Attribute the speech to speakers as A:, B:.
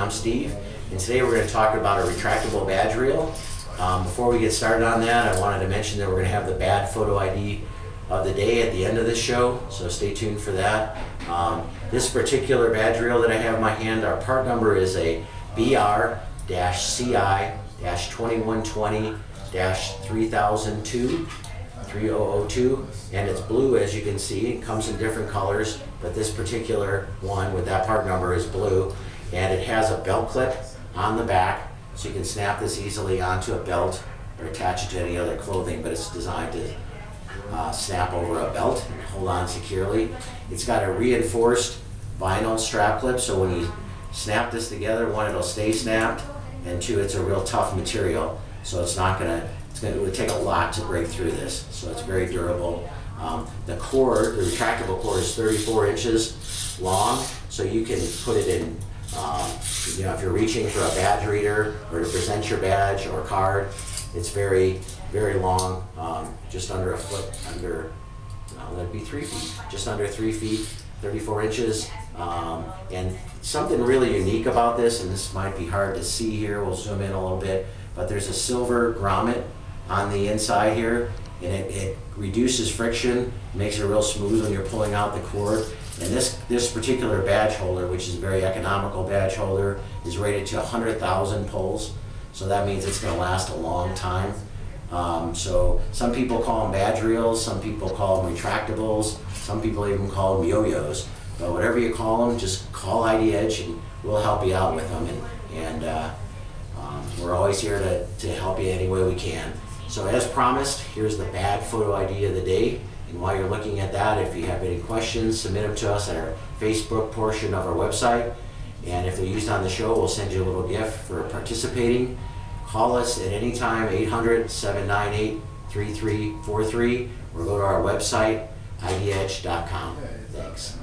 A: I'm Steve, and today we're going to talk about a retractable badge reel. Before we get started on that, I wanted to mention that we're going to have the badge photo ID of the day at the end of this show, so stay tuned for that. This particular badge reel that I have in my hand, our part number is a BR-CI-2120-3002, and it's blue, as you can see. It comes in different colors, but this particular one with that part number is blue, and it has a belt clip on the back, so you can snap this easily onto a belt or attach it to any other clothing, but it's designed to snap over a belt and hold on securely. It's got a reinforced vinyl strap clip, so when you snap this together, one, it'll stay snapped, and two, it's a real tough material, so it would take a lot to break through this, so it's very durable. The cord, the retractable cord, is 34 inches long, so you can put it in, if you're reaching for a badge reader or to present your badge or card. It's very, very long, just under a foot, that'd be 3 feet, just under 3 feet, 34 inches. And something really unique about this, and this might be hard to see here, we'll zoom in a little bit, but there's a silver grommet on the inside here, and it reduces friction, makes it real smooth when you're pulling out the cord. And this particular badge holder, which is a very economical badge holder, is rated to 100,000 pulls, so that means it's going to last a long time. So some people call them badge reels, some people call them retractables, some people even call them yo-yos. But whatever you call them, just call ID Edge and we'll help you out with them. And we're always here to help you any way we can. So as promised, here's the badge photo ID of the day. And while you're looking at that, if you have any questions, submit them to us at our Facebook portion of our website. And if they're used on the show, we'll send you a little gift for participating. Call us at any time, 800-798-3343, or go to our website, idedge.com. Thanks.